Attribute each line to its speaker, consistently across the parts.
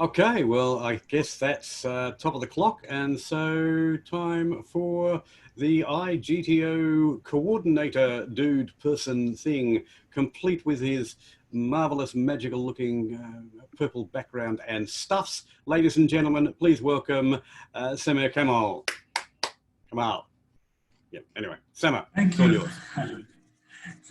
Speaker 1: Okay, well, I guess that's top of the clock, and so time for the iGTO coordinator dude person thing, complete with his marvelous, magical-looking purple background and stuffs. Ladies and gentlemen, please welcome Samir Kamal. Kamal. Yeah. Anyway, Samir,
Speaker 2: Thank
Speaker 1: it's all
Speaker 2: you.
Speaker 1: yours.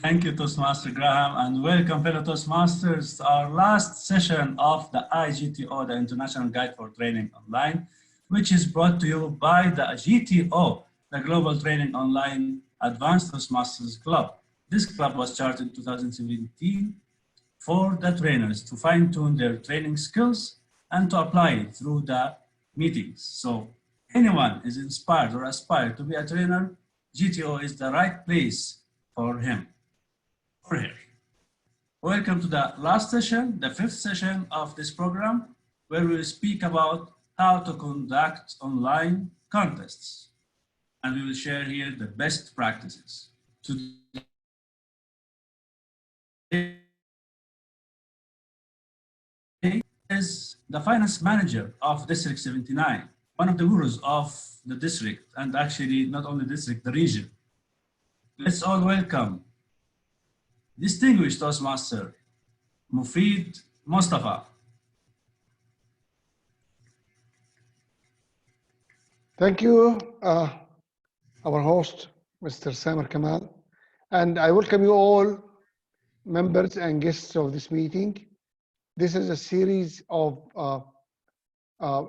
Speaker 2: Thank you, Toastmaster Graham, and welcome, fellow Toastmasters, to our last session of the iGTO, the International Guide for Training Online, which is brought to you by the GTO, the Global Training Online Advanced Toastmasters Club. This club was started in 2017 for the trainers to fine-tune their training skills and to apply it through the meetings. So anyone is inspired or aspired to be a trainer, GTO is the right place for him or her. Welcome to the last session, the fifth session of this program, where we will speak about how to conduct online contests. And we will share here the best practices. Today is the finance manager of District 79, one of the gurus of the district, and actually not only district, the region. Let's all welcome distinguished Toastmaster, Mufid Mustafa.
Speaker 3: Thank you, our host, Mr. Samir Kamal. And I welcome you all, members and guests of this meeting. This is a series of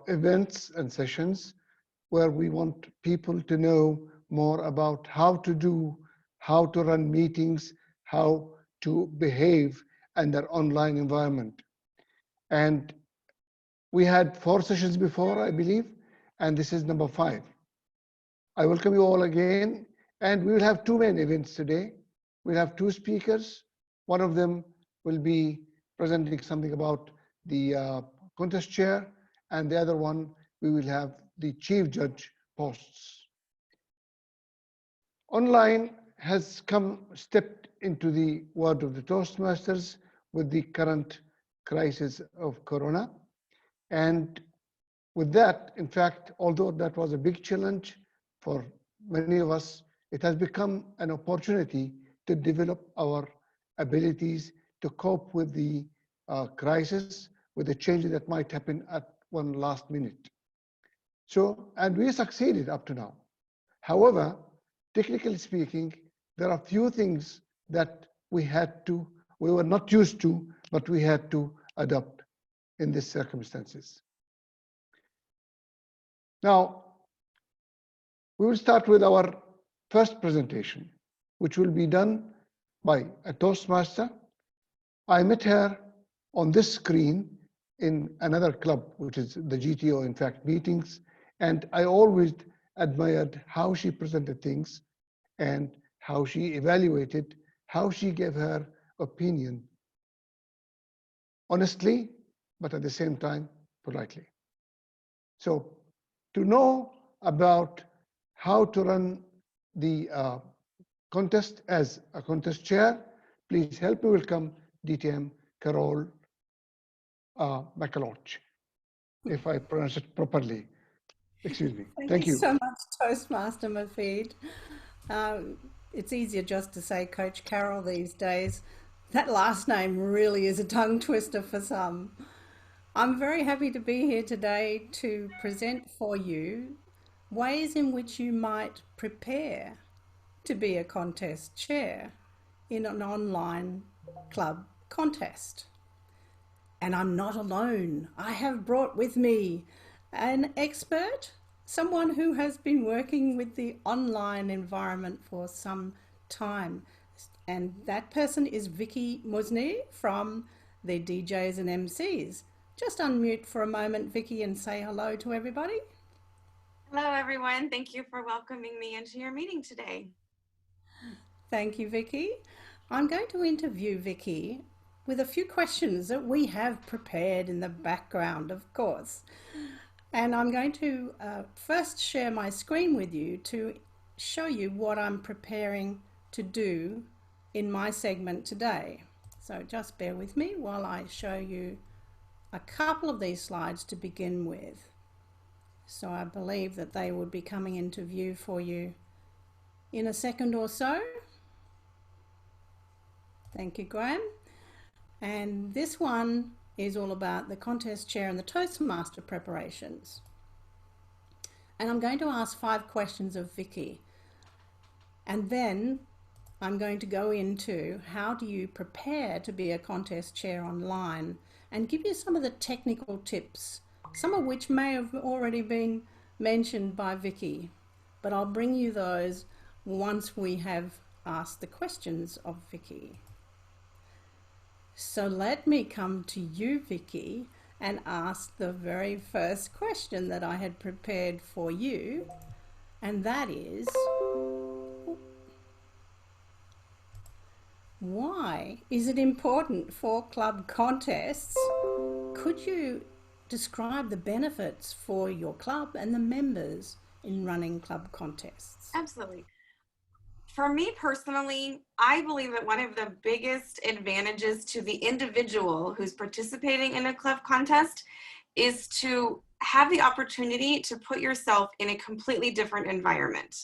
Speaker 3: events and sessions where we want people to know more about how to run meetings, how to behave in their online environment. And we had 4 sessions before, I believe, and this is number 5. I welcome you all again, and we will have 2 main events today. We'll have 2 speakers. One of them will be presenting something about the contest chair, and the other one, we will have the chief judge posts. Online has stepped into the world of the Toastmasters with the current crisis of Corona. And with that, in fact, although that was a big challenge for many of us, it has become an opportunity to develop our abilities to cope with the crisis, with the changes that might happen at one last minute. So, and we succeeded up to now. However, technically speaking, there are few things that we were not used to, but we had to adopt in these circumstances. Now, we will start with our first presentation, which will be done by a Toastmaster. I met her on this screen in another club, which is the GTO, in fact, meetings, and I always admired how she presented things and how she evaluated, how she gave her opinion honestly, but at the same time, politely. So to know about how to run the contest as a contest chair, please help me welcome DTM Carole McAloch, if I pronounce it properly. Excuse me. Thank you.
Speaker 4: So much, Toastmaster Mufid. It's easier just to say Coach Carole these days. That last name really is a tongue twister for some. I'm very happy to be here today to present for you ways in which you might prepare to be a contest chair in an online club contest. And I'm not alone. I have brought with me an expert, someone who has been working with the online environment for some time. And that person is Vicky Musni from the DJs and MCs. Just unmute for a moment, Vicky, and say hello to everybody.
Speaker 5: Hello, everyone. Thank you for welcoming me into your meeting today.
Speaker 4: Thank you, Vicky. I'm going to interview Vicky with a few questions that we have prepared in the background, of course. And I'm going to first share my screen with you to show you what I'm preparing to do in my segment today. So just bear with me while I show you a couple of these slides to begin with. So I believe that they would be coming into view for you in a second or so. Thank you, Graham. And this one is all about the contest chair and the Toastmaster preparations. And I'm going to ask 5 questions of Vicky. And then I'm going to go into how do you prepare to be a contest chair online and give you some of the technical tips, some of which may have already been mentioned by Vicky, but I'll bring you those once we have asked the questions of Vicky. So let me come to you, Vicky, and ask the very first question that I had prepared for you, and that is, why is it important for club contests? Could you describe the benefits for your club and the members in running club contests?
Speaker 5: Absolutely. For me personally, I believe that one of the biggest advantages to the individual who's participating in a club contest is to have the opportunity to put yourself in a completely different environment.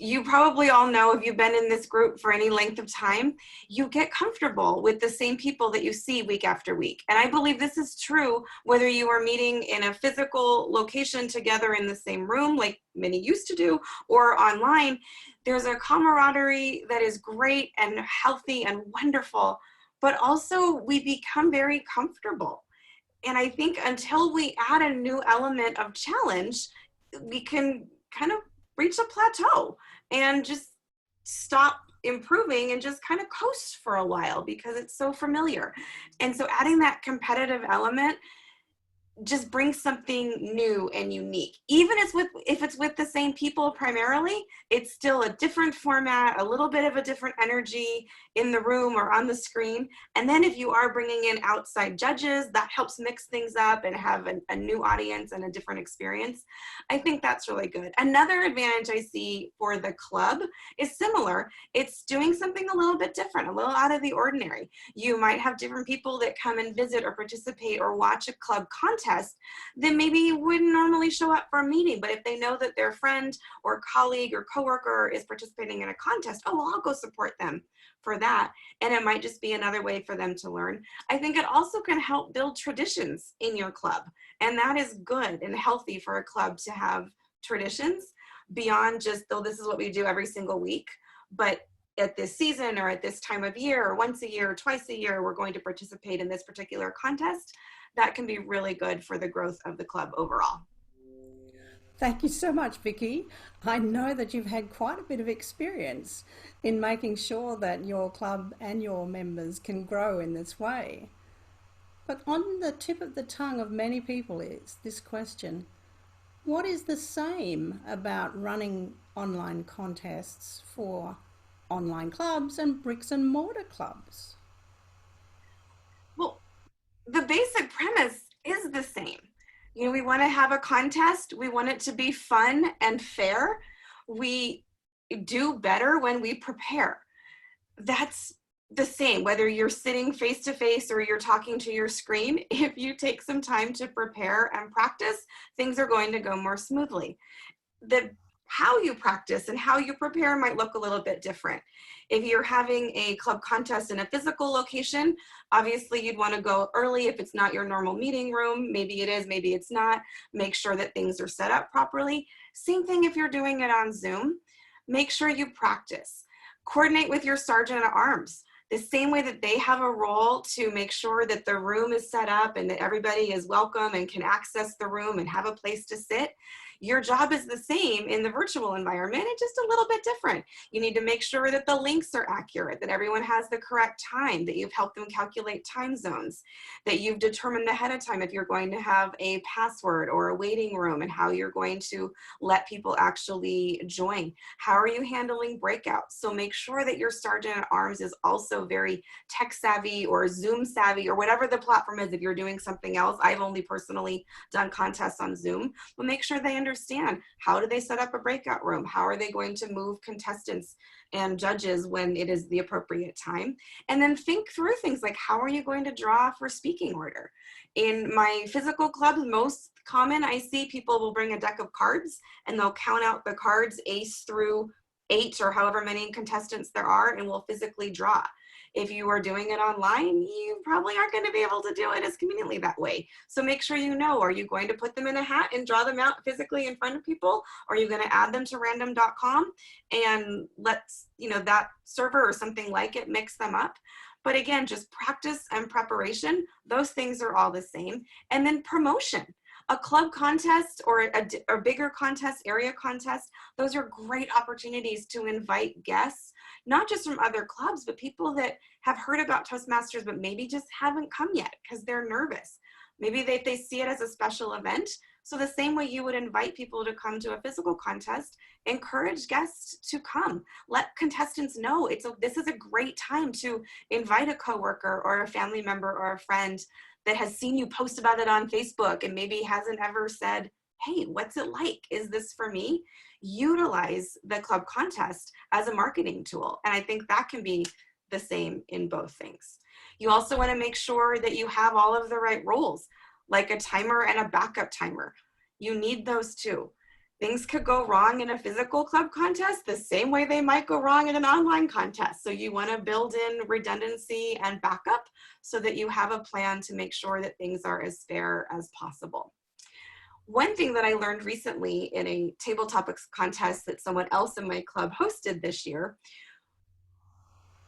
Speaker 5: You probably all know, if you've been in this group for any length of time, you get comfortable with the same people that you see week after week. And I believe this is true whether you are meeting in a physical location together in the same room, like many used to do, or online. There's a camaraderie that is great and healthy and wonderful, but also we become very comfortable. And I think until we add a new element of challenge, we can kind of reach a plateau and just stop improving and just kind of coast for a while because it's so familiar. And so adding that competitive element just brings something new and unique. Even if it's with the same people primarily, it's still a different format, a little bit of a different energy in the room or on the screen. And then if you are bringing in outside judges, that helps mix things up and have a new audience and a different experience. I think that's really good. Another advantage I see for the club is similar. It's doing something a little bit different, a little out of the ordinary. You might have different people that come and visit or participate or watch a club contest then maybe wouldn't normally show up for a meeting. But if they know that their friend or colleague or coworker is participating in a contest, oh, well, I'll go support them for that. And it might just be another way for them to learn. I think it also can help build traditions in your club. And that is good and healthy for a club to have traditions beyond just, oh, this is what we do every single week. But at this season or at this time of year or once a year or twice a year, we're going to participate in this particular contest. That can be really good for the growth of the club overall.
Speaker 4: Thank you so much, Vicky. I know that you've had quite a bit of experience in making sure that your club and your members can grow in this way. But on the tip of the tongue of many people is this question: what is the same about running online contests for online clubs and bricks and mortar clubs?
Speaker 5: Well, the basic premise is the same. You know, we want to have a contest. We want it to be fun and fair. We do better when we prepare. That's the same, whether you're sitting face to face or you're talking to your screen. If you take some time to prepare and practice, things are going to go more smoothly. How you practice and how you prepare might look a little bit different. If you're having a club contest in a physical location, obviously you'd want to go early if it's not your normal meeting room. Maybe it is, maybe it's not. Make sure that things are set up properly. Same thing if you're doing it on Zoom. Make sure you practice. Coordinate with your sergeant at arms. The same way that they have a role to make sure that the room is set up and that everybody is welcome and can access the room and have a place to sit. Your job is the same in the virtual environment, it's just a little bit different. You need to make sure that the links are accurate, that everyone has the correct time, that you've helped them calculate time zones, that you've determined ahead of time if you're going to have a password or a waiting room and how you're going to let people actually join. How are you handling breakouts? So make sure that your sergeant at arms is also very tech savvy or Zoom savvy or whatever the platform is if you're doing something else. I've only personally done contests on Zoom, but make sure they understand understand, how do they set up a breakout room? How are they going to move contestants and judges when it is the appropriate time? And then think through things like, how are you going to draw for speaking order? In my physical clubs, most common, I see people will bring a deck of cards and they'll count out the cards ace through 8 or however many contestants there are, and will physically draw. If you are doing it online, you probably aren't going to be able to do it as conveniently that way. So make sure you know, are you going to put them in a hat and draw them out physically in front of people? Or are you going to add them to random.com and let, you know, that server or something like it mix them up? But again, just practice and preparation, those things are all the same. And then promotion. A club contest or a bigger contest, area contest, those are great opportunities to invite guests, not just from other clubs, but people that have heard about Toastmasters, but maybe just haven't come yet because they're nervous. Maybe they see it as a special event. So the same way you would invite people to come to a physical contest, encourage guests to come. Let contestants know this is a great time to invite a coworker or a family member or a friend that has seen you post about it on Facebook and maybe hasn't ever said, hey, what's it like? Is this for me? Utilize the club contest as a marketing tool. And I think that can be the same in both things. You also want to make sure that you have all of the right roles, like a timer and a backup timer. You need those too. Things could go wrong in a physical club contest the same way they might go wrong in an online contest. So you want to build in redundancy and backup so that you have a plan to make sure that things are as fair as possible. One thing that I learned recently in a table topics contest that someone else in my club hosted this year,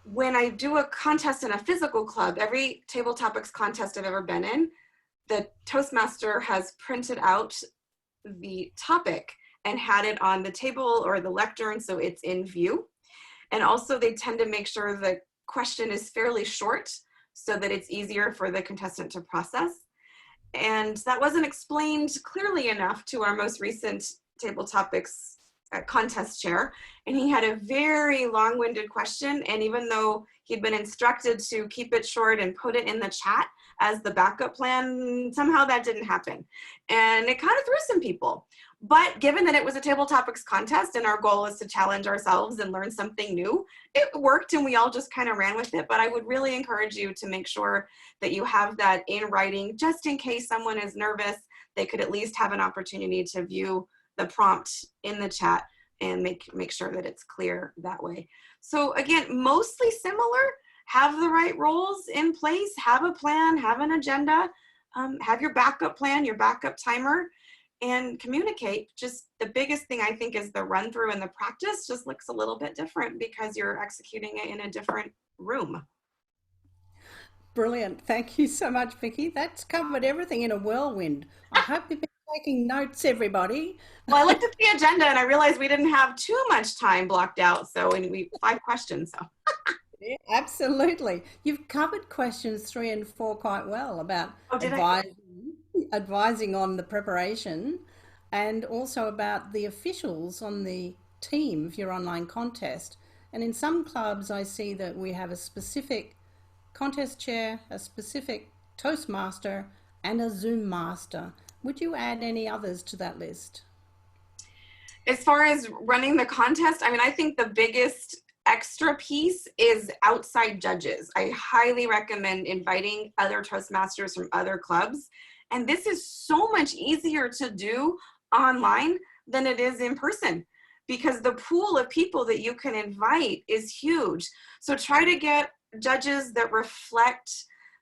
Speaker 5: when I do a contest in a physical club, every table topics contest I've ever been in, the Toastmaster has printed out the topic and had it on the table or the lectern so it's in view. And also they tend to make sure the question is fairly short so that it's easier for the contestant to process. And that wasn't explained clearly enough to our most recent table topics contest chair. And he had a very long-winded question. And even though he'd been instructed to keep it short and put it in the chat as the backup plan, somehow that didn't happen. And it kind of threw some people. But given that it was a table topics contest and our goal is to challenge ourselves and learn something new, it worked and we all just kind of ran with it. But I would really encourage you to make sure that you have that in writing, just in case someone is nervous, they could at least have an opportunity to view the prompt in the chat and make sure that it's clear that way. So again, mostly similar. Have the right roles in place, have a plan, have an agenda, have your backup plan, your backup timer, and communicate. Just the biggest thing I think is the run through and the practice just looks a little bit different because you're executing it in a different room.
Speaker 4: Brilliant. Thank you so much, Vicky. That's covered everything in a whirlwind. I hope you've been taking notes, everybody.
Speaker 5: Well, I looked at the agenda and I realized we didn't have too much time blocked out. So we 5 questions. So.
Speaker 4: Yeah, absolutely. You've covered questions 3 and 4 quite well about advising on the preparation and also about the officials on the team of your online contest. And in some clubs, I see that we have a specific contest chair, a specific Toastmaster, and a Zoom master. Would you add any others to that list?
Speaker 5: As far as running the contest, I mean, I think the biggest extra piece is outside judges. I highly recommend inviting other Toastmasters from other clubs. And this is so much easier to do online than it is in person because the pool of people that you can invite is huge. So try to get judges that reflect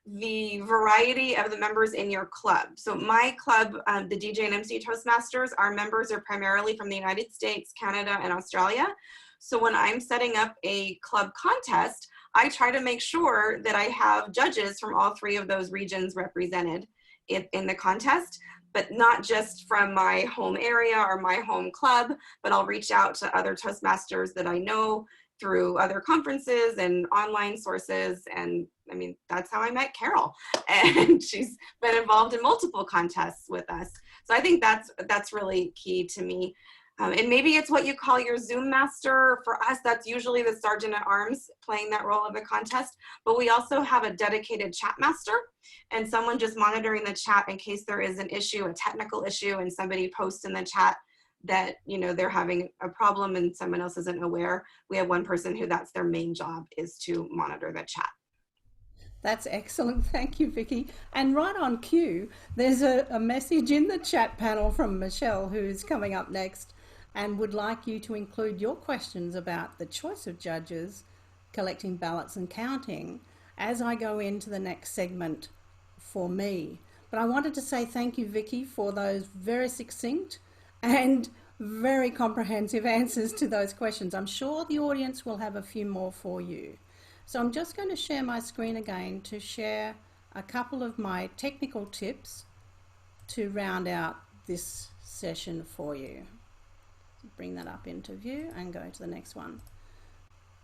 Speaker 5: the variety of the members in your club. So my club, the DJ and MC Toastmasters, our members are primarily from the United States, Canada, and Australia. So when I'm setting up a club contest, I try to make sure that I have judges from all 3 of those regions represented in the contest, but not just from my home area or my home club, but I'll reach out to other Toastmasters that I know through other conferences and online sources. And I mean, that's how I met Carole. And she's been involved in multiple contests with us. So I think that's really key to me. And maybe it's what you call your Zoom master. For us, that's usually the sergeant at arms playing that role of the contest. But we also have a dedicated chat master and someone just monitoring the chat in case there is an issue, a technical issue, and somebody posts in the chat that, you know, they're having a problem and someone else isn't aware, we have one person who that's their main job, is to monitor the chat.
Speaker 4: That's excellent. Thank you, Vicky. And right on cue, there's a message in the chat panel from Michelle, who's coming up next and would like you to include your questions about the choice of judges, collecting ballots and counting as I go into the next segment for me. But I wanted to say thank you, Vicky, for those very succinct and very comprehensive answers to those questions. I'm sure the audience will have a few more for you. So I'm just going to share my screen again to share a couple of my technical tips to round out this session for you. Bring that up into view and go to the next one.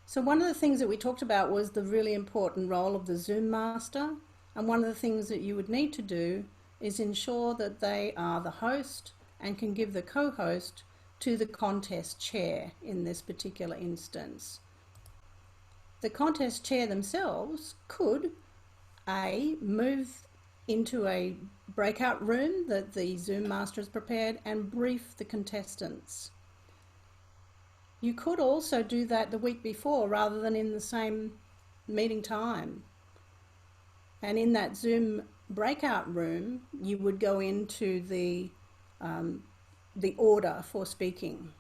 Speaker 4: So one of the things that we talked about was the really important role of the Zoom master. And one of the things that you would need to do is ensure that they are the host and can give the co-host to the contest chair in this particular instance. The contest chair themselves could move into a breakout room that the Zoom master has prepared and brief the contestants. You could also do that the week before rather than in the same meeting time. And in that Zoom breakout room, you would go into the order for speaking.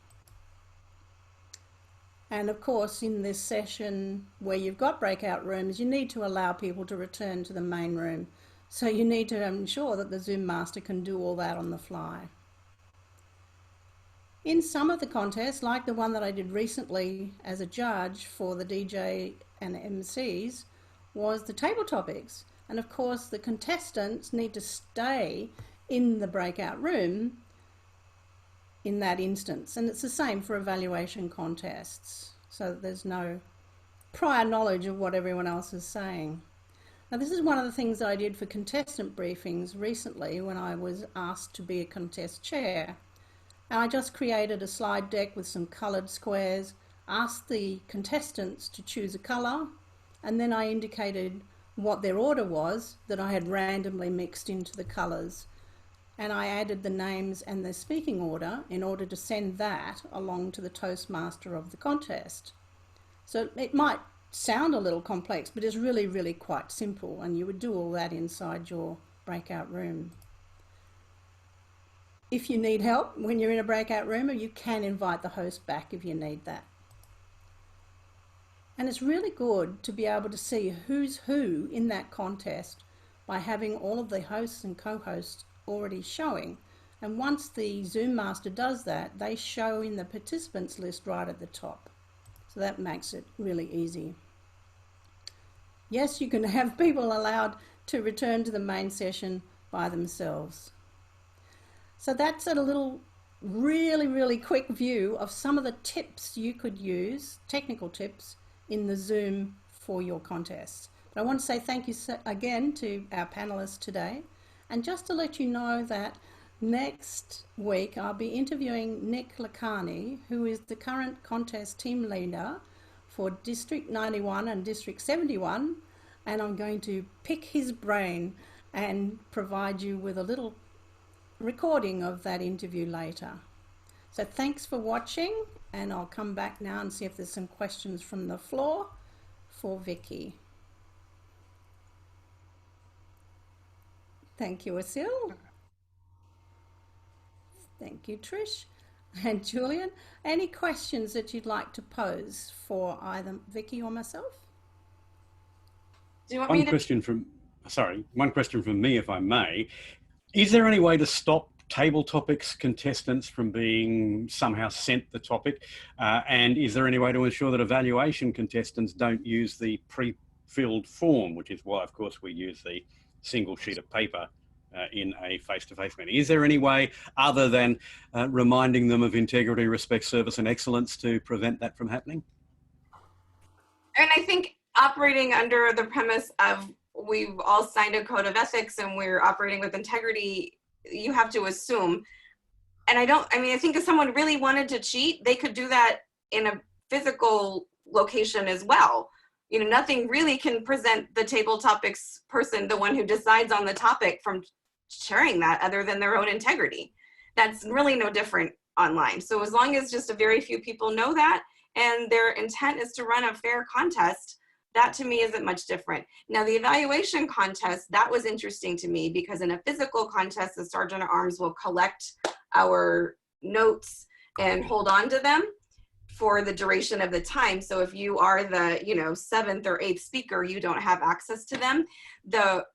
Speaker 4: And of course, in this session where you've got breakout rooms, you need to allow people to return to the main room. So you need to ensure that the Zoom master can do all that on the fly. In some of the contests, like the one that I did recently as a judge for the DJ and MCs, was the table topics. And of course, the contestants need to stay in the breakout room in that instance. And it's the same for evaluation contests. So that there's no prior knowledge of what everyone else is saying. Now, this is one of the things that I did for contestant briefings recently when I was asked to be a contest chair. And I just created a slide deck with some coloured squares, asked the contestants to choose a colour, and then I indicated what their order was that I had randomly mixed into the colours. And I added the names and the speaking order in order to send that along to the Toastmaster of the contest. So it might sound a little complex, but it's really, really quite simple, and you would do all that inside your breakout room. If you need help when you're in a breakout room, you can invite the host back if you need that. And it's really good to be able to see who's who in that contest by having all of the hosts and co-hosts already showing. And once the Zoom master does that, they show in the participants list right at the top. So that makes it really easy. Yes, you can have people allowed to return to the main session by themselves. So that's a little really, really quick view of some of the tips you could use, technical tips, in the Zoom for your contests. But I want to say thank you again to our panelists today. And just to let you know that next week I'll be interviewing Nick Lacani, who is the current contest team leader for District 91 and District 71. And I'm going to pick his brain and provide you with a little recording of that interview later. So thanks for watching, and I'll come back now and see if there's some questions from the floor for Vicky. Thank you, Asil. Thank you, Trish. And Julian, any questions that you'd like to pose for either Vicky or myself?
Speaker 5: Do you want
Speaker 1: One
Speaker 5: me to?
Speaker 1: question from me, if I may. Is there any way to stop table topics contestants from being somehow sent the topic? And is there any way to ensure that evaluation contestants don't use the pre-filled form, which is why, of course, we use the single sheet of paper in a face-to-face meeting? Is there any way other than reminding them of integrity, respect, service and excellence to prevent that from happening?
Speaker 5: And I think operating under the premise of we've all signed a code of ethics and we're operating with integrity, you have to assume. And I think if someone really wanted to cheat, they could do that in a physical location as well. You know, nothing really can present the table topics person, the one who decides on the topic, from sharing that other than their own integrity. That's really no different online. So as long as just a very few people know that and their intent is to run a fair contest, that to me isn't much different. Now the evaluation contest, that was interesting to me because in a physical contest, the Sergeant at Arms will collect our notes and hold on to them for the duration of the time. So if you are the, you know, 7th or 8th speaker, you don't have access to them. The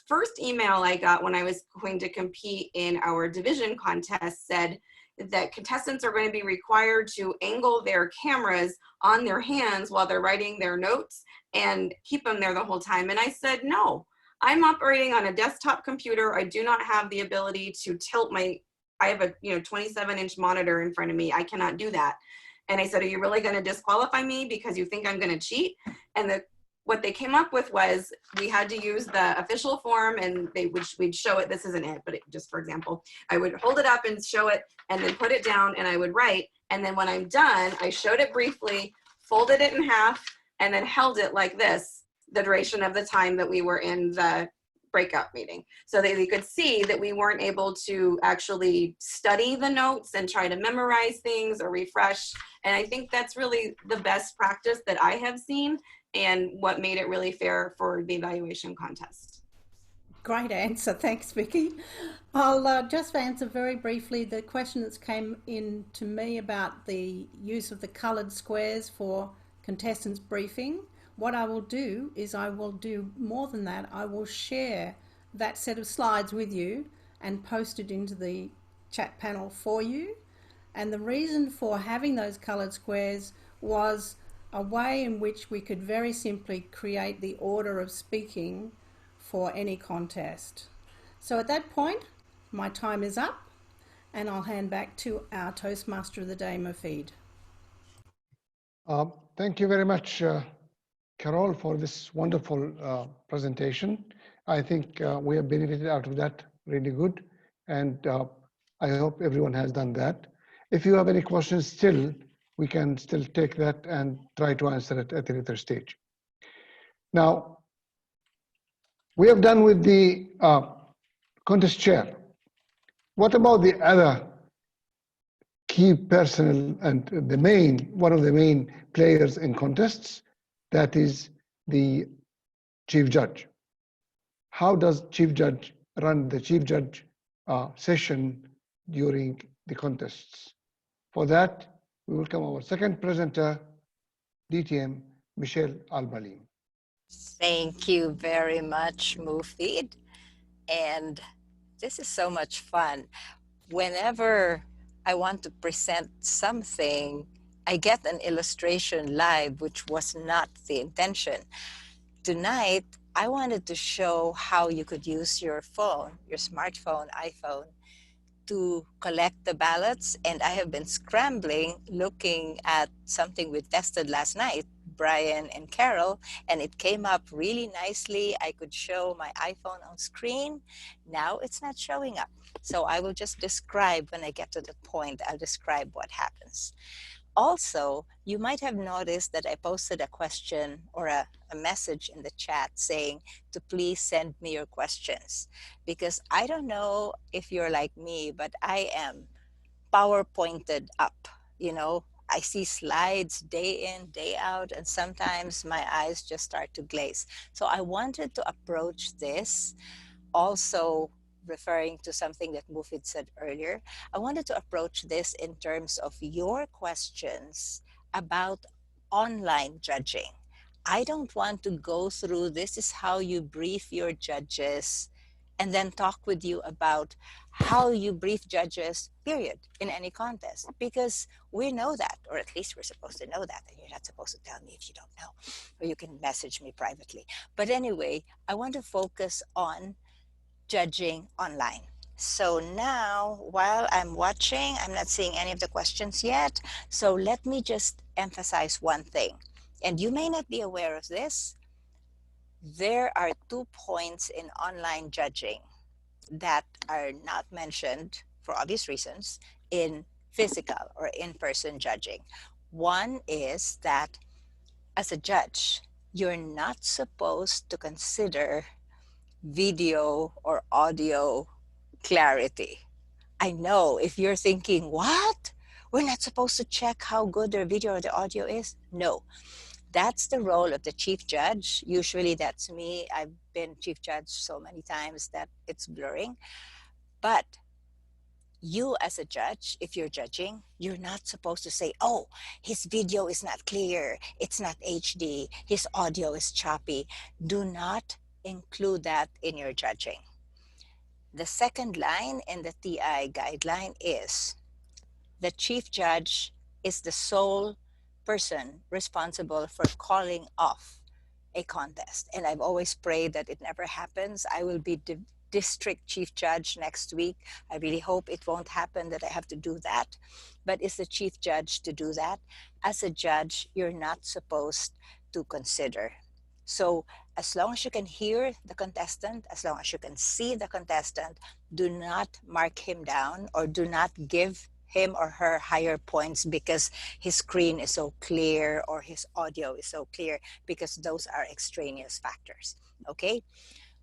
Speaker 5: first email I got when I was going to compete in our division contest said that contestants are going to be required to angle their cameras on their hands while they're writing their notes and keep them there the whole time. And I said, no, I'm operating on a desktop computer. I do not have the ability to tilt I have a 27-inch monitor in front of me. I cannot do that. And I said, are you really going to disqualify me because you think I'm going to cheat? And what they came up with was we had to use the official form, and we'd show it. This isn't it, but just for example, I would hold it up and show it and then put it down and I would write. And then when I'm done, I showed it briefly, folded it in half, and then held it like this the duration of the time that we were in the breakout meeting, so that they could see that we weren't able to actually study the notes and try to memorize things or refresh. And I think that's really the best practice that I have seen and what made it really fair for the evaluation contest.
Speaker 4: Great answer. Thanks, Vicky. I'll just answer very briefly the question that's came in to me about the use of the coloured squares for contestants briefing. What I will do is I will do more than that. I will share that set of slides with you and post it into the chat panel for you. And the reason for having those coloured squares was a way in which we could very simply create the order of speaking for any contest. So at that point, my time is up and I'll hand back to our Toastmaster of the Day, Mufid.
Speaker 3: Thank you very much, Carole, for this wonderful presentation. I think we have benefited out of that really good, and I hope everyone has done that. If you have any questions still, we can still take that and try to answer it at a later stage. Now, we have done with the contest chair. What about the other key personnel and one of the main players in contests? That is the chief judge. How does chief judge run the chief judge session during the contests? For that, we welcome our second presenter, DTM, Michelle Alba-Lim.
Speaker 6: Thank you very much, Mufid. And this is so much fun. Whenever I want to present something, I get an illustration live, which was not the intention. Tonight, I wanted to show how you could use your phone, your smartphone, iPhone, to collect the ballots. And I have been scrambling, looking at something we tested last night, Brian and Carole, and it came up really nicely. I could show my iPhone on screen. Now it's not showing up. So I will just describe when I get to that point, I'll describe what happens. Also, you might have noticed that I posted a question or a message in the chat saying to please send me your questions, because I don't know if you're like me, but I am PowerPointed up. You know, I see slides day in, day out, and sometimes my eyes just start to glaze. So I wanted to approach this also referring to something that Mufid said earlier. I wanted to approach this in terms of your questions about online judging. I don't want to go through this is how you brief your judges and then talk with you about how you brief judges, period, in any contest, because we know that, or at least we're supposed to know that, and you're not supposed to tell me if you don't know, or you can message me privately. But anyway, I want to focus on judging online. So now, while I'm watching, I'm not seeing any of the questions yet. So let me just emphasize one thing. And you may not be aware of this. There are 2 points in online judging that are not mentioned, for obvious reasons, in physical or in-person judging. One is that as a judge, you're not supposed to consider video or audio clarity. I know if you're thinking, what? We're not supposed to check how good their video or the audio is? No, that's the role of the chief judge. Usually that's me. I've been chief judge so many times that it's blurring. But you as a judge, if you're judging, you're not supposed to say, oh, his video is not clear, it's not HD, his audio is choppy. Do not include that in your judging. The second line in the TI guideline is the chief judge is the sole person responsible for calling off a contest. And I've always prayed that it never happens. I will be district chief judge next week. I really hope it won't happen that I have to do that. But it's the chief judge to do that. As a judge, you're not supposed to consider. So as long as you can hear the contestant, as long as you can see the contestant, do not mark him down or do not give him or her higher points because his screen is so clear or his audio is so clear, because those are extraneous factors. Okay,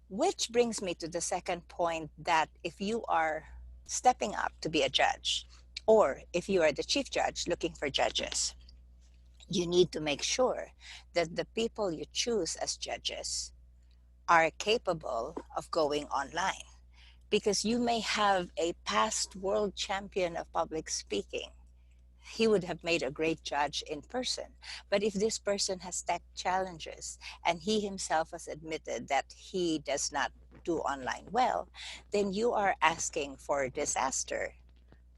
Speaker 6: which brings me to the second point, that if you are stepping up to be a judge, or if you are the chief judge looking for judges, you need to make sure that the people you choose as judges are capable of going online, because you may have a past world champion of public speaking. He would have made a great judge in person. But if this person has tech challenges and he himself has admitted that he does not do online well, then you are asking for disaster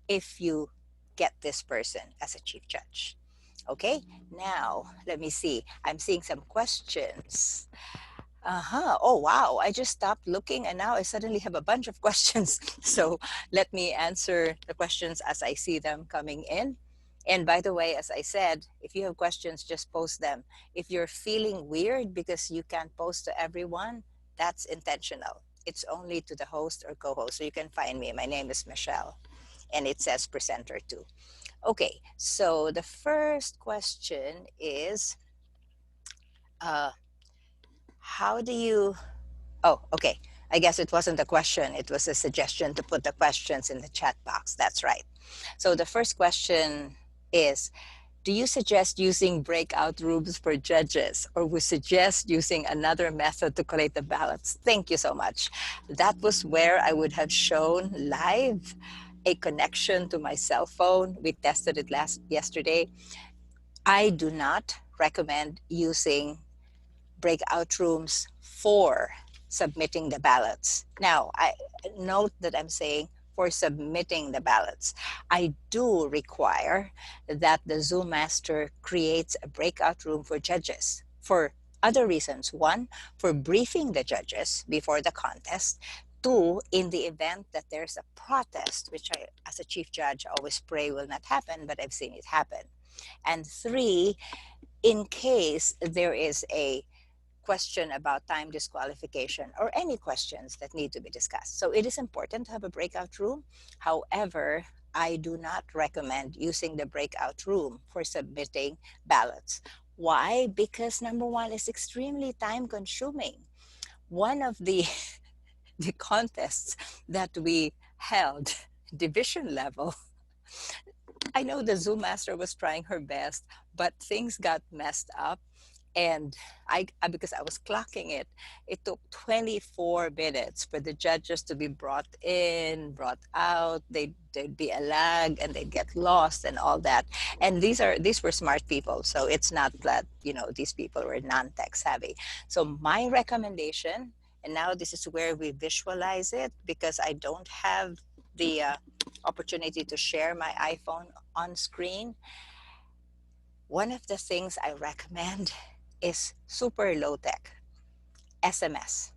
Speaker 6: if you get this person as a chief judge. Okay, now let me see. I'm seeing some questions. Oh, wow. I just stopped looking and now I suddenly have a bunch of questions. So let me answer the questions as I see them coming in. And by the way, as I said, if you have questions, just post them. If you're feeling weird because you can't post to everyone, that's intentional. It's only to the host or co-host. So you can find me. My name is Michelle and it says presenter too. Okay, so the first question is, how do you, oh, okay. I guess it wasn't a question. It was a suggestion to put the questions in the chat box. That's right. So the first question is, do you suggest using breakout rooms for judges, or we suggest using another method to collate the ballots? Thank you so much. That was where I would have shown live a connection to my cell phone. We tested it yesterday. I do not recommend using breakout rooms for submitting the ballots. Now, I note that I'm saying for submitting the ballots. I do require that the Zoom master creates a breakout room for judges for other reasons. One, for briefing the judges before the contest. Two, in the event that there's a protest, which I, as a chief judge, always pray will not happen, but I've seen it happen. And three, in case there is a question about time disqualification or any questions that need to be discussed. So it is important to have a breakout room. However, I do not recommend using the breakout room for submitting ballots. Why? Because number one, it's extremely time consuming. One of the, the contests that we held, division level, I know the Zoom master was trying her best, but things got messed up. And because I was clocking it, it took 24 minutes for the judges to be brought in, brought out. There'd be a lag and they'd get lost and all that. And these were smart people. So it's not that, these people were non-tech savvy. So my recommendation, and now this is where we visualize it, because I don't have the opportunity to share my iPhone on screen. One of the things I recommend is super low tech, SMS,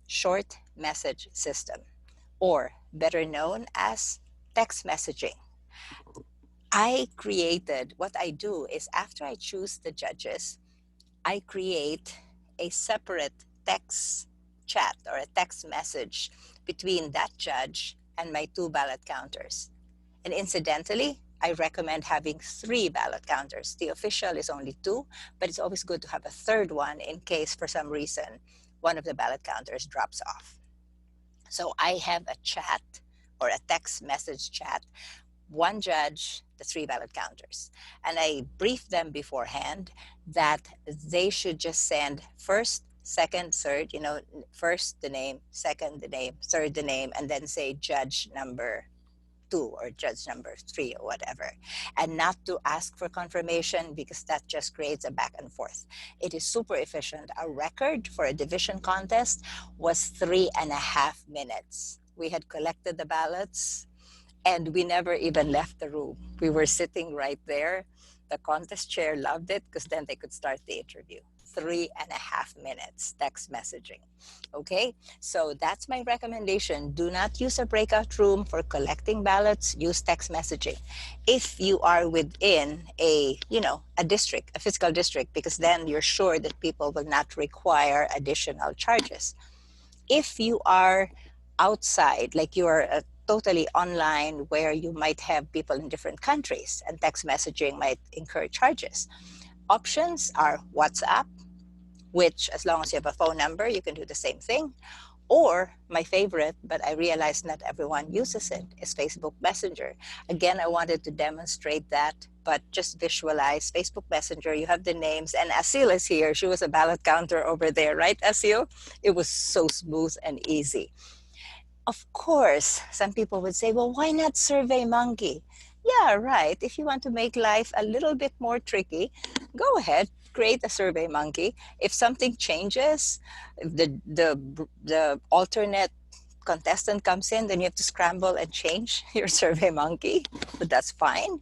Speaker 6: short message system, or better known as text messaging. What I do is after I choose the judges, I create a separate text chat or a text message between that judge and my 2 ballot counters. And incidentally, I recommend having 3 ballot counters. The official is only 2, but it's always good to have a third one in case for some reason one of the ballot counters drops off. So I have a chat or a text message chat, one judge, the 3 ballot counters. And I briefed them beforehand that they should just send first, second, third, first the name, second the name, third the name, and then say judge number 2 or judge number 3 or whatever, and not to ask for confirmation because that just creates a back and forth. It is super efficient. Our record for a division contest was 3.5 minutes. We had collected the ballots and we never even left the room. We were sitting right there. The contest chair loved it because then they could start the interview. 3.5 minutes text messaging. Okay, so that's my recommendation. Do not use a breakout room for collecting ballots. Use text messaging. If you are within a district, a physical district, because then you're sure that people will not require additional charges. If you are outside, like you're totally online where you might have people in different countries and text messaging might incur charges, options are WhatsApp, which as long as you have a phone number, you can do the same thing. Or my favorite, but I realize not everyone uses it, is Facebook Messenger. Again, I wanted to demonstrate that, but just visualize Facebook Messenger. You have the names, and Asil is here. She was a ballot counter over there, right, Asil? It was so smooth and easy. Of course, some people would say, well, why not Survey Monkey? Yeah, right. If you want to make life a little bit more tricky, go ahead, create a Survey Monkey. If something changes, if the alternate contestant comes in, then you have to scramble and change your Survey Monkey, but that's fine.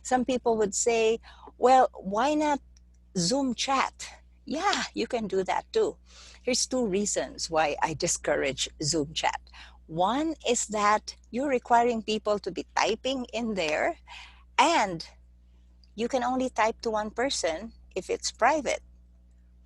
Speaker 6: Some people would say, well, why not Zoom chat? Yeah, you can do that too. Here's 2 reasons why I discourage Zoom chat. One is that you're requiring people to be typing in there, and you can only type to one person if it's private,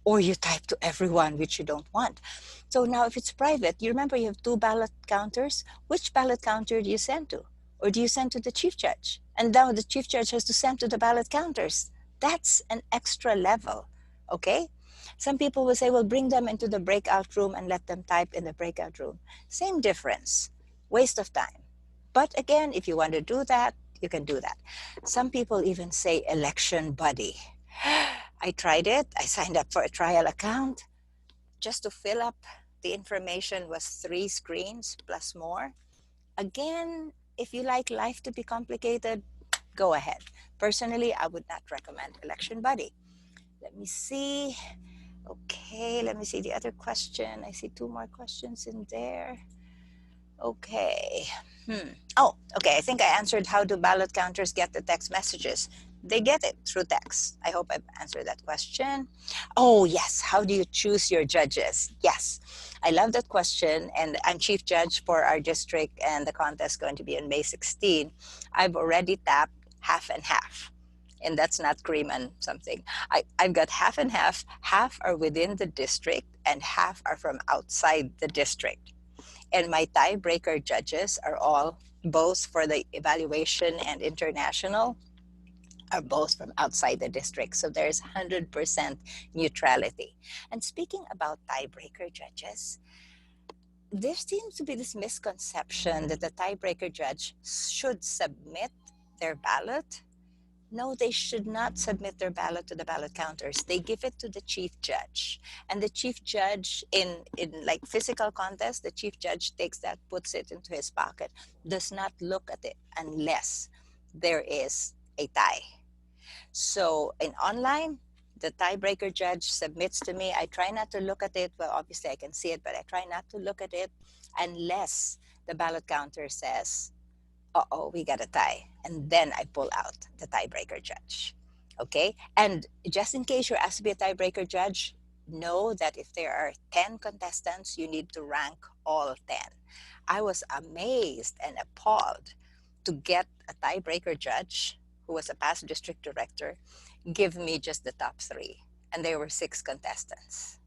Speaker 6: or you type to everyone, which you don't want. So now if it's private, you remember you have 2 ballot counters. Which ballot counter do you send to? Or do you send to the chief judge? And now the chief judge has to send to the ballot counters. That's an extra level, okay? Some people will say, well, bring them into the breakout room and let them type in the breakout room. Same difference, waste of time. But again, if you want to do that, you can do that. Some people even say election buddy. I tried it. I signed up for a trial account. Just to fill up the information was 3 screens plus more. Again, if you like life to be complicated, go ahead. Personally, I would not recommend Election Buddy. Let me see. Okay, let me see the other question. I see 2 more questions in there. Okay. Oh, okay. I think I answered how do ballot counters get the text messages. They get it through text. I hope I've answered that question. Oh, yes. How do you choose your judges? Yes. I love that question. And I'm chief judge for our district, and the contest is going to be on May 16. I've already tapped half and half. And that's not cream and something. I've got half and half. Half are within the district and half are from outside the district. And my tiebreaker judges are all, both for the evaluation and international, are both from outside the district. So there's 100% neutrality. And speaking about tiebreaker judges, there seems to be this misconception that the tiebreaker judge should submit their ballot. No, they should not submit their ballot to the ballot counters. They give it to the chief judge. And the chief judge, in like physical contests, the chief judge takes that, puts it into his pocket, does not look at it unless there is a tie. So in online, the tiebreaker judge submits to me. I try not to look at it. Well, obviously I can see it, but I try not to look at it unless the ballot counter says, uh-oh, we got a tie. And then I pull out the tiebreaker judge. Okay? And just in case you're asked to be a tiebreaker judge, know that if there are 10 contestants, you need to rank all 10. I was amazed and appalled to get a tiebreaker judge who was a past district director give me just the top 3. And there were 6 contestants.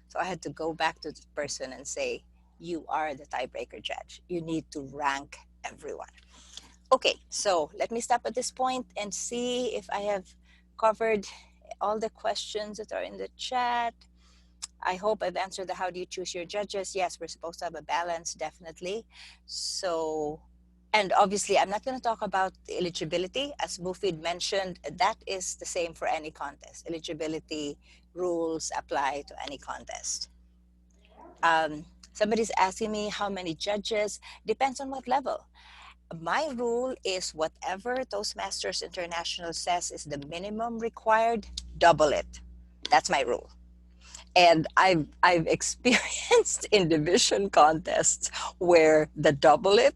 Speaker 6: So I had to go back to the person and say, you are the tiebreaker judge. You need to rank everyone. Okay, so let me stop at this point and see if I have covered all the questions that are in the chat. I hope I've answered the how do you choose your judges. Yes, we're supposed to have a balance, definitely. So And obviously, I'm not going to talk about the eligibility. As Mufid mentioned, that is the same for any contest. Eligibility rules apply to any contest. Somebody's asking me how many judges. Depends on what level. My rule is whatever Toastmasters International says is the minimum required, double it. That's my rule. And I've experienced in division contests where the double it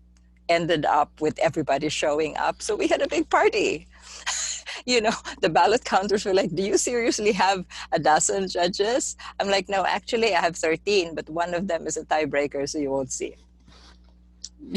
Speaker 6: ended up with everybody showing up. So we had a big party. You know, the ballot counters were like, do you seriously have a dozen judges? I'm like, no, actually I have 13, but one of them is a tiebreaker, so you won't see it.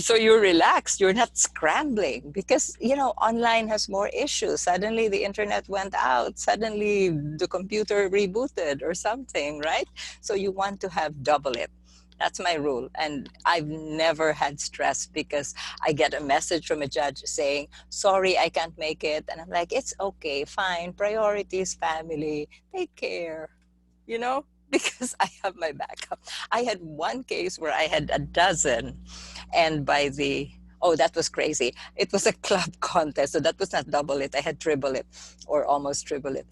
Speaker 6: So you're relaxed, you're not scrambling because, you know, online has more issues. Suddenly the internet went out, suddenly the computer rebooted or something, right? So you want to have double it. That's my rule. And I've never had stress because I get a message from a judge saying, sorry, I can't make it. And I'm like, it's okay, fine, priorities, family, take care, you know, because I have my backup. I had one case where I had a dozen, and by the, oh, that was crazy. It was a club contest, so that was not double it. I had triple it or almost triple it.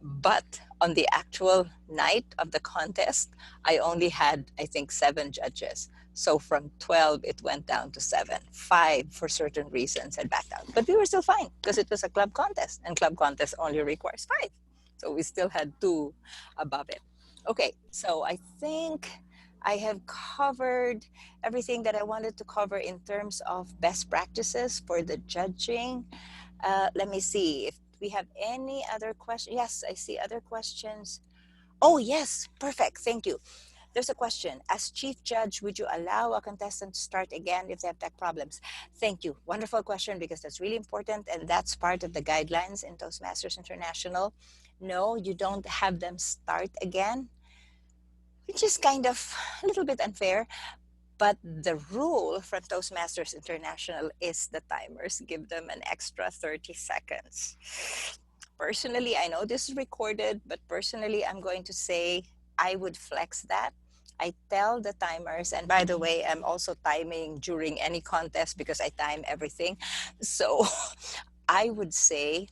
Speaker 6: But on the actual night of the contest, I only had, I think, 7 judges. So from 12, it went down to 7. 5, for certain reasons, had backed out. But we were still fine because it was a club contest, and club contest only requires 5. So we still had 2 above it. Okay, so I think I have covered everything that I wanted to cover in terms of best practices for the judging. Let me see if we have any other questions. Yes, I see other questions. Oh, yes, perfect. Thank you. There's a question. As chief judge, would you allow a contestant to start again if they have tech problems? Thank you. Wonderful question, because that's really important, and that's part of the guidelines in Toastmasters International. No, you don't have them start again, which is kind of a little bit unfair. But the rule from Toastmasters International is the timers. Give them an extra 30 seconds. Personally, I know this is recorded, but personally, I'm going to say I would flex that. I tell the timers, and by the way, I'm also timing during any contest because I time everything. So I would say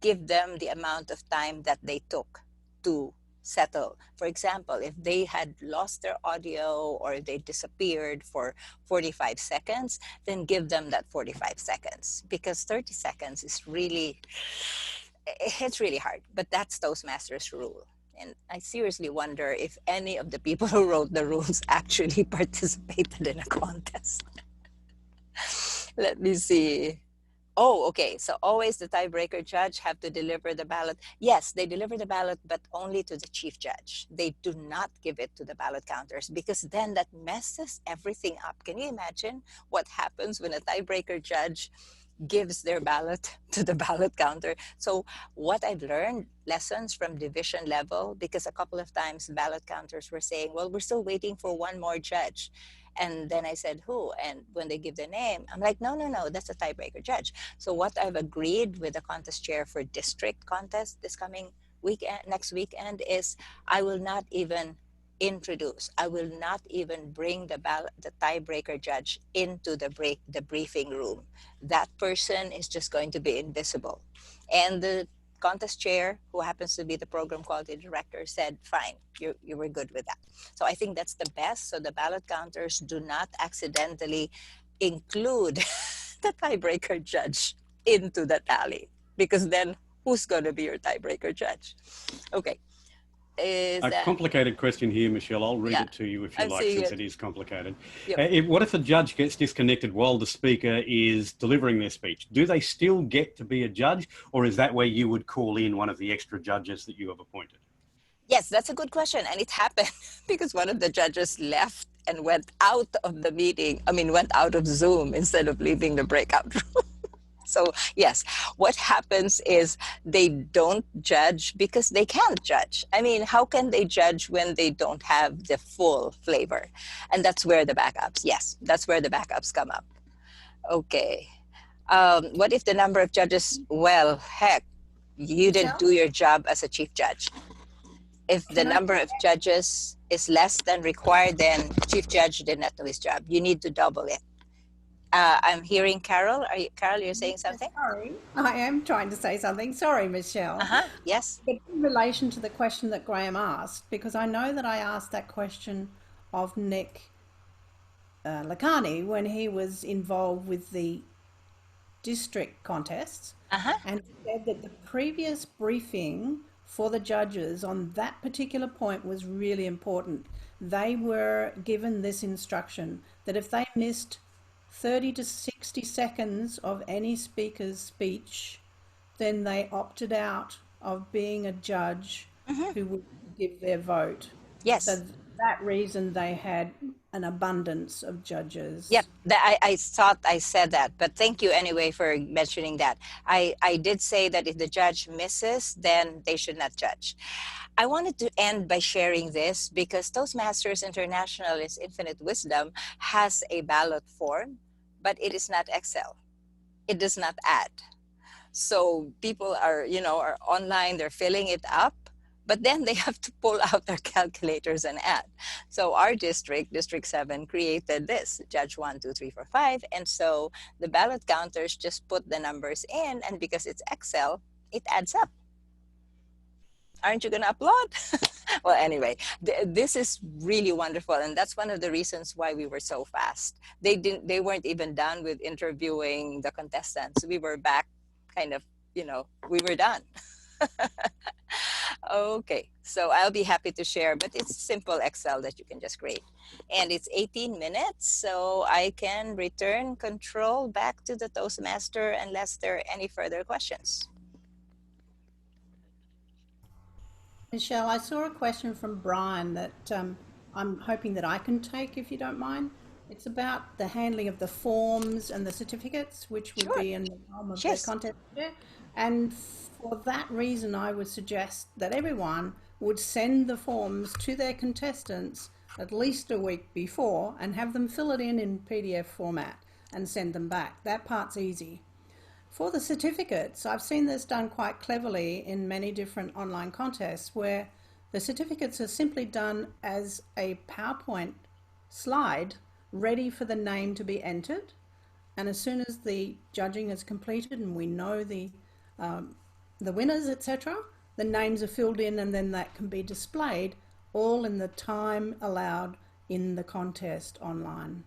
Speaker 6: give them the amount of time that they took to settle. For example, if they had lost their audio or they disappeared for 45 seconds, then give them that 45 seconds, because 30 seconds is really, it's really hard. But that's Toastmasters rule. And I seriously wonder if any of the people who wrote the rules actually participated in a contest. Let me see. Oh, okay. So always the tiebreaker judge have to deliver the ballot. Yes, they deliver the ballot, but only to the chief judge. They do not give it to the ballot counters, because then that messes everything up. Can you imagine what happens when a tiebreaker judge gives their ballot to the ballot counter? So what I've learned, lessons from division level, because a couple of times ballot counters were saying, well, we're still waiting for one more judge. And then I said, who? And when they give the name, I'm like, no, that's a tiebreaker judge. So what I've agreed with the contest chair for district contest this coming weekend, next weekend, is I will not even introduce, I will not even bring the tiebreaker judge into the briefing room. That person is just going to be invisible. And the contest chair, who happens to be the program quality director, said, fine, you were good with that. So I think that's the best. So the ballot counters do not accidentally include the tiebreaker judge into the tally, because then who's going to be your tiebreaker judge? Okay.
Speaker 1: A complicated question here, Michelle. I'll read it to you if you like, since it is complicated. Yep. What if a judge gets disconnected while the speaker is delivering their speech? Do they still get to be a judge, or is that where you would call in one of the extra judges that you have appointed?
Speaker 6: Yes, that's a good question. And it happened because one of the judges left and went out of the meeting. Went out of Zoom instead of leaving the breakout room. So yes, what happens is they don't judge because they can't judge. How can they judge when they don't have the full flavor? And that's where the backups, yes, that's where the backups come up. Okay. What if the number of judges, well, heck, you didn't do your job as a chief judge. If the number of judges is less than required, then chief judge did not do his job. You need to double it. I'm hearing Carole. Carole, you're saying something?
Speaker 4: Sorry, I am trying to say something. Sorry, Michelle.
Speaker 6: Uh-huh. Yes.
Speaker 4: But in relation to the question that Graham asked, because I know that I asked that question of Nick Lacani when he was involved with the district contests,
Speaker 6: Uh-huh.
Speaker 4: and said that the previous briefing for the judges on that particular point was really important. They were given this instruction that if they missed 30 to 60 seconds of any speaker's speech, then they opted out of being a judge who would give their vote. So
Speaker 6: Yes.
Speaker 4: for that reason they had an abundance of
Speaker 6: Yep,
Speaker 4: judges.
Speaker 6: I thought I said that, but thank you anyway for mentioning that. I did say that if the judge misses, then they should not judge. I wanted to end by sharing this because Toastmasters International is Infinite Wisdom has a ballot form, but it is not Excel. It does not add. So people are, are online, they're filling it up, but then they have to pull out their calculators and add. So our district, District 7, created this, Judge 1, 2, 3, 4, 5. And so the ballot counters just put the numbers in, and because it's Excel, it adds up. Aren't you going to applaud? Well, anyway, this is really wonderful, and that's one of the reasons why we were so fast. They weren't even done with interviewing the contestants. We were back kind of, we were done. Okay, so I'll be happy to share, but it's simple Excel that you can just create. And it's 18 minutes, so I can return control back to the Toastmaster unless there are any further questions.
Speaker 4: Michelle, I saw a question from Brian that I'm hoping that I can take if you don't mind. It's about the handling of the forms and the certificates, which would
Speaker 6: Sure.
Speaker 4: be in the realm of the
Speaker 6: Yes.
Speaker 4: contest chair. And for that reason, I would suggest that everyone would send the forms to their contestants at least a week before and have them fill it in PDF format and send them back. That part's easy. For the certificates, I've seen this done quite cleverly in many different online contests where the certificates are simply done as a PowerPoint slide ready for the name to be entered. And as soon as the judging is completed and we know the winners, etc., the names are filled in and then that can be displayed all in the time allowed in the contest online.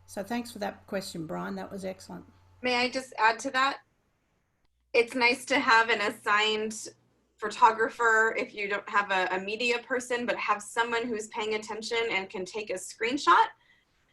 Speaker 4: So thanks for that question, Brian. That was excellent.
Speaker 5: May I just add to that? It's nice to have an assigned photographer if you don't have a media person, but have someone who's paying attention and can take a screenshot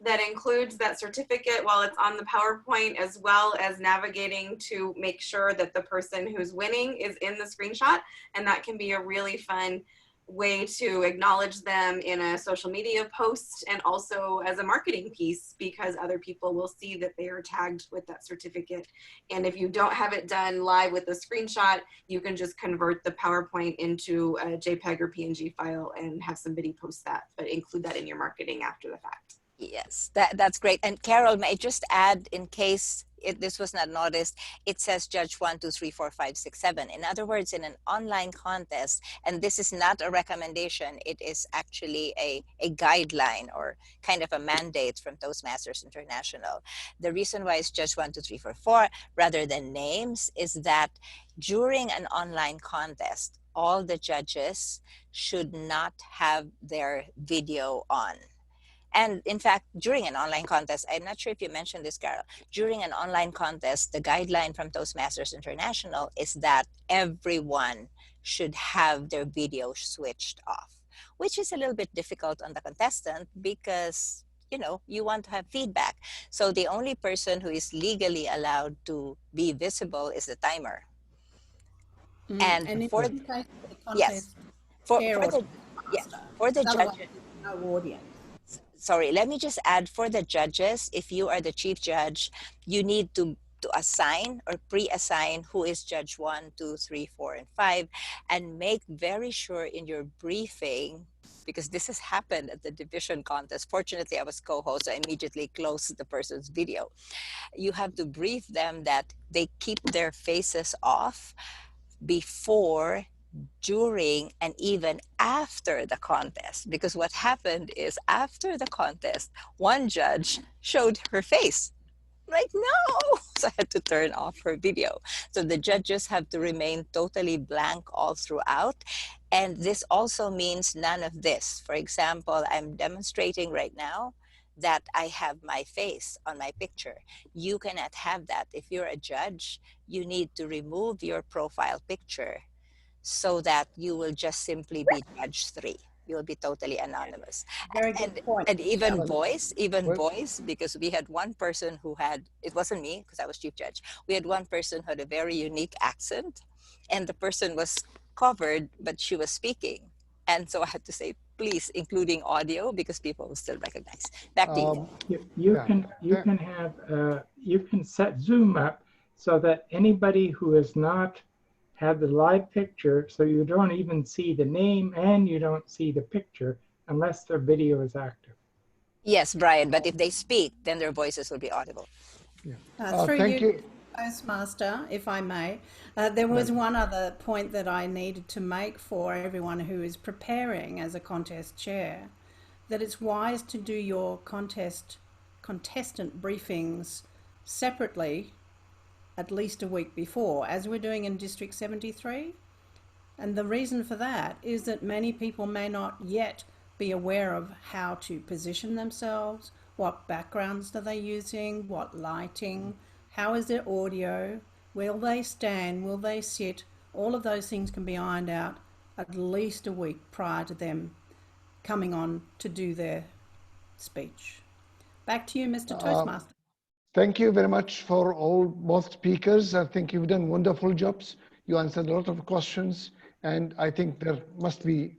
Speaker 5: that includes that certificate while it's on the PowerPoint, as well as navigating to make sure that the person who's winning is in the screenshot. And that can be a really fun way to acknowledge them in a social media post and also as a marketing piece, because other people will see that they are tagged with that certificate. And if you don't have it done live with a screenshot, you can just convert the PowerPoint into a JPEG or PNG file and have somebody post that, but include that in your marketing after the fact.
Speaker 6: Yes, that's great. And Carole, may I just add, in case this was not noticed, it says Judge 1, 2, 3, 4, 5, 6, 7. In other words, in an online contest, and this is not a recommendation, it is actually a guideline or kind of a mandate from Toastmasters International. The reason why it's Judge 1, 2, 3, 4, 4 rather than names is that during an online contest, all the judges should not have their video on. And in fact, during an online contest, I'm not sure if you mentioned this, Carole, during an online contest, the guideline from Toastmasters International is that everyone should have their video switched off, which is a little bit difficult on the contestant because, you want to have feedback. So the only person who is legally allowed to be visible is the timer. And
Speaker 4: in
Speaker 6: for
Speaker 4: case of the
Speaker 6: yes,
Speaker 4: contest,
Speaker 6: for
Speaker 4: chair or
Speaker 6: the
Speaker 4: master,
Speaker 6: for the
Speaker 4: otherwise
Speaker 6: judges.
Speaker 4: no audience.
Speaker 6: Sorry, let me just add, for the judges, if you are the chief judge, you need to assign or pre-assign who is judge 1, 2, 3, 4, and 5, and make very sure in your briefing, because this has happened at the division contest. Fortunately, I was co-host, so I immediately closed the person's video. You have to brief them that they keep their faces off before, during, and even after the contest. Because what happened is, after the contest, one judge showed her face Like, no! So I had to turn off her video. So the judges have to remain totally blank all throughout. And this also means none of this. For example, I'm demonstrating right now that I have my face on my picture. You cannot have that. If you're a judge, you need to remove your profile picture so that you will just simply be judge 3. You'll be totally anonymous.
Speaker 4: Very good point.
Speaker 6: And even
Speaker 3: Well,
Speaker 6: voice,
Speaker 3: well,
Speaker 6: because we had one person who had, it wasn't me because I was chief judge. We had one person who had a very unique accent, and the person was covered, but she was speaking. And so I had to say, please, including audio, because people will still recognize. Back to you.
Speaker 7: You
Speaker 3: yeah.
Speaker 7: can have you can set Zoom up so that anybody who has not had the live picture, so you don't even see the name and you don't see the picture unless their video is active.
Speaker 6: Yes, Brian, but if they speak, then their voices will be audible.
Speaker 3: Yeah.
Speaker 4: Through
Speaker 3: Thank you.
Speaker 4: Postmaster, if I may, there was one other point that I needed to make for everyone who is preparing as a contest chair, that it's wise to do your contestant briefings separately at least a week before, as we're doing in District 73. And the reason for that is that many people may not yet be aware of how to position themselves, what backgrounds are they using, what lighting, how is their audio, will they stand, will they sit. All of those things can be ironed out at least a week prior to them coming on to do their speech. Back to you, Mr. Toastmaster.
Speaker 3: Thank you very much for both speakers. I think you've done wonderful jobs. You answered a lot of questions, and I think there must be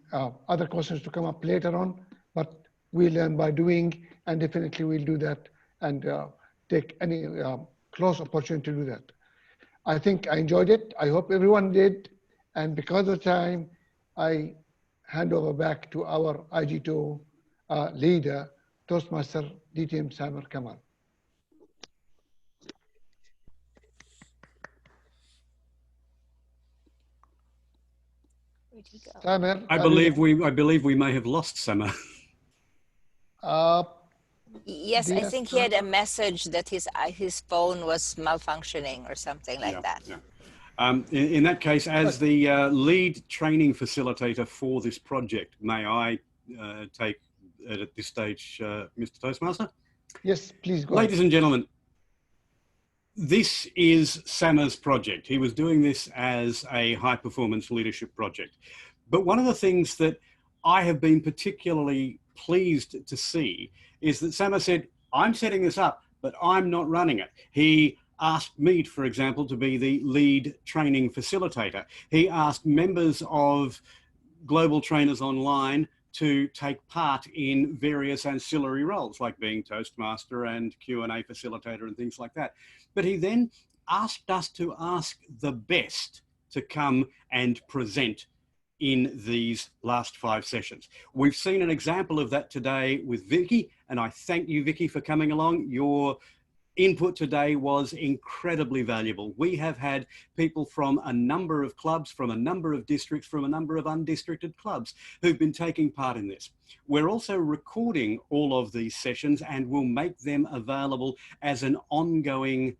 Speaker 3: other questions to come up later on, but we learn by doing, and definitely we'll do that and take any close opportunity to do that. I think I enjoyed it. I hope everyone did. And because of time, I hand over back to our iGTO leader, Toastmaster DTM Samer Kamal. Samer,
Speaker 1: I believe we may have lost Sama.
Speaker 6: Yes, I think he had a message that his phone was malfunctioning or something like that.
Speaker 1: Yeah. In that case, as the lead training facilitator for this project, may I take it at this stage, Mr. Toastmaster?
Speaker 3: Yes, please go
Speaker 1: Ladies
Speaker 3: ahead.
Speaker 1: and gentlemen, this is Sama's project. He was doing this as a high-performance leadership project. But one of the things that I have been particularly pleased to see is that Sama said, I'm setting this up, but I'm not running it. He asked me, for example, to be the lead training facilitator. He asked members of Global Trainers Online to take part in various ancillary roles, like being Toastmaster and Q&A facilitator and things like that. But he then asked us to ask the best to come and present in these last 5 sessions. We've seen an example of that today with Vicky, and I thank you, Vicky, for coming along. Your input today was incredibly valuable. We have had people from a number of clubs, from a number of districts, from a number of undistricted clubs who've been taking part in this. We're also recording all of these sessions and will make them available as an ongoing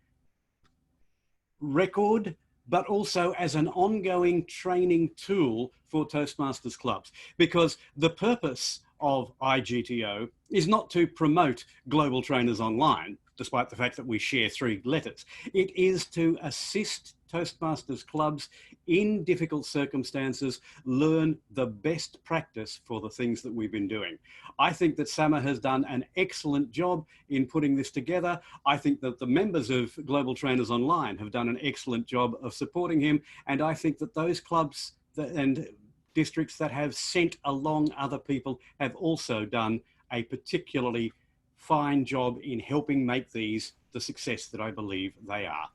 Speaker 1: record, but also as an ongoing training tool for Toastmasters clubs, because the purpose of iGTO is not to promote Global Trainers Online, despite the fact that we share 3 letters. It is to assist Toastmasters clubs in difficult circumstances learn the best practice for the things that we've been doing. I think that Sama has done an excellent job in putting this together. I think that the members of Global Trainers Online have done an excellent job of supporting him. And I think that those clubs and districts that have sent along other people have also done a particularly fine job in helping make these the success that I believe they are.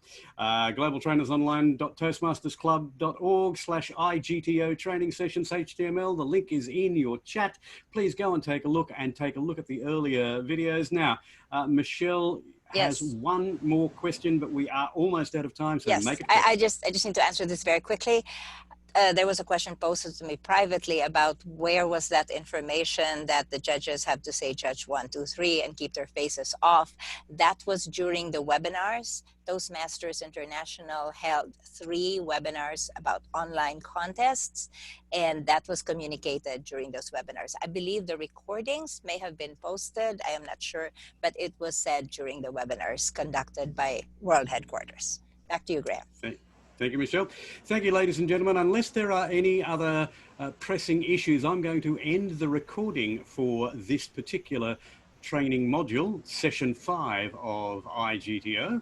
Speaker 1: globaltrainersonline.toastmastersclub.org/iGTO training sessions HTML. The link is in your chat. Please go and take a look at the earlier videos. Now, Michelle has one more question, but we are almost out of time, so make it quick.
Speaker 6: I just need to answer this very quickly. there was a question posted to me privately about where was that information that the judges have to say Judge 1, 2, 3 and keep their faces off. That was during the webinars. Toastmasters International held 3 webinars about online contests, and that was communicated during those webinars. I believe the recordings may have been posted, I am not sure, but it was said during the webinars conducted by World Headquarters. Back to you, Graham.
Speaker 1: Thank you, Michelle. Thank you, ladies and gentlemen. Unless there are any other pressing issues, I'm going to end the recording for this particular training module, session 5 of iGTO.